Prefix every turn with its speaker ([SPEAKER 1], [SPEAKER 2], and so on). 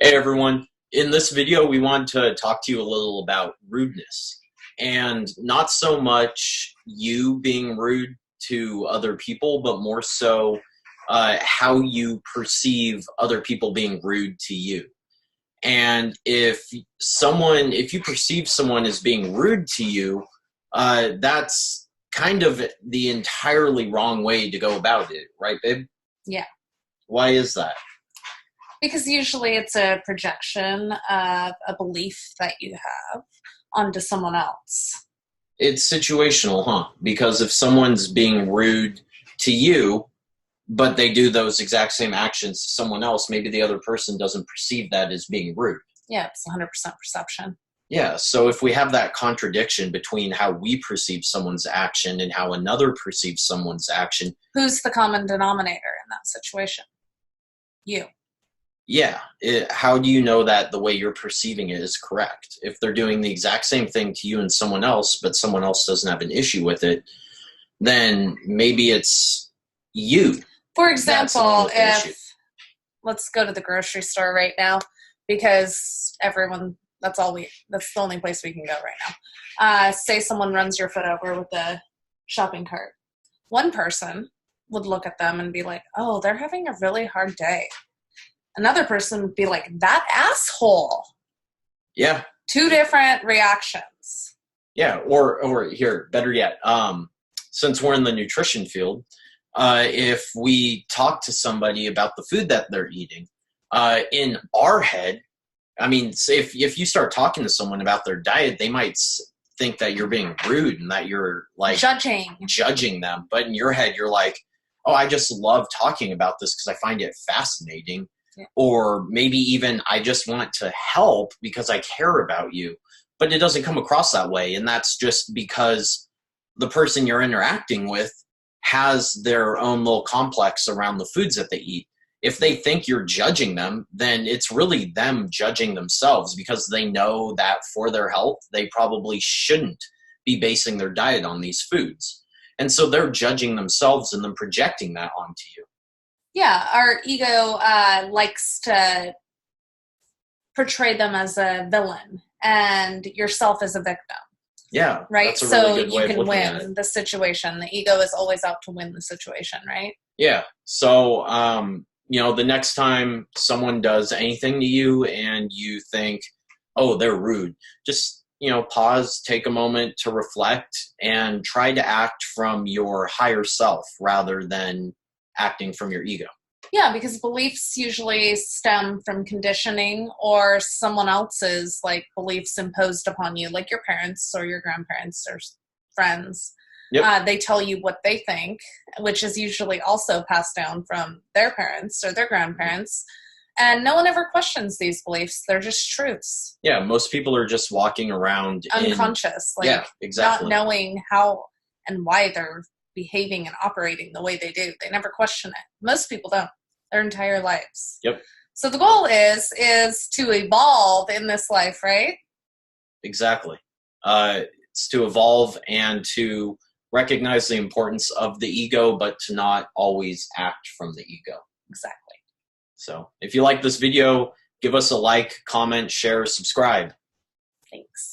[SPEAKER 1] Hey everyone, in this video we want to talk to you a little about rudeness, and not so much you being rude to other people, but more so how you perceive other people being rude to you. And if you perceive someone as being rude to you, that's kind of the entirely wrong way to go about it, right, babe?
[SPEAKER 2] Yeah.
[SPEAKER 1] Why is that?
[SPEAKER 2] Because usually it's a projection of a belief that you have onto someone else.
[SPEAKER 1] It's situational, huh? Because if someone's being rude to you, but they do those exact same actions to someone else, maybe the other person doesn't perceive that as being rude.
[SPEAKER 2] Yeah, it's 100% perception.
[SPEAKER 1] Yeah, so if we have that contradiction between how we perceive someone's action and how another perceives someone's action.
[SPEAKER 2] Who's the common denominator in that situation? You.
[SPEAKER 1] Yeah, how do you know that the way you're perceiving it is correct? If they're doing the exact same thing to you and someone else, but someone else doesn't have an issue with it, then maybe it's you.
[SPEAKER 2] For example, let's go to the grocery store right now, because that's the only place we can go right now. Say someone runs your foot over with a shopping cart. One person would look at them and be like, oh, they're having a really hard day. Another person would be like, that asshole.
[SPEAKER 1] Yeah.
[SPEAKER 2] Two different reactions.
[SPEAKER 1] Yeah, or here, better yet, since we're in the nutrition field, if we talk to somebody about the food that they're eating, in our head, I mean, if you start talking to someone about their diet, they might think that you're being rude and that you're like judging them. But in your head, you're like, oh, I just love talking about this because I find it fascinating. Yeah. Or maybe even I just want to help because I care about you. But it doesn't come across that way. And that's just because the person you're interacting with has their own little complex around the foods that they eat. If they think you're judging them, then it's really them judging themselves, because they know that for their health, they probably shouldn't be basing their diet on these foods. And so they're judging themselves and then projecting that onto you.
[SPEAKER 2] Yeah, our ego likes to portray them as a villain and yourself as a victim.
[SPEAKER 1] Yeah,
[SPEAKER 2] right.
[SPEAKER 1] That's a really good way
[SPEAKER 2] you
[SPEAKER 1] of
[SPEAKER 2] can
[SPEAKER 1] win
[SPEAKER 2] win the situation. The ego is always out to win the situation, right?
[SPEAKER 1] Yeah. So, the next time someone does anything to you and you think, oh, they're rude, just, pause, take a moment to reflect and try to act from your higher self rather than acting from your ego.
[SPEAKER 2] Yeah, because beliefs usually stem from conditioning or someone else's beliefs imposed upon you, like your parents or your grandparents or friends. Yep. They tell you what they think, which is usually also passed down from their parents or their grandparents. And no one ever questions these beliefs. They're just truths.
[SPEAKER 1] Yeah, most people are just walking around
[SPEAKER 2] unconscious,
[SPEAKER 1] yeah, exactly.
[SPEAKER 2] Not knowing how and why they're behaving and operating the way they do. They never question it. Most people don't, their entire lives.
[SPEAKER 1] Yep.
[SPEAKER 2] So the goal is to evolve in this life, right?
[SPEAKER 1] Exactly. It's to evolve and to recognize the importance of the ego, but to not always act from the ego.
[SPEAKER 2] Exactly.
[SPEAKER 1] So if you like this video, give us a like, comment, share, subscribe.
[SPEAKER 2] Thanks.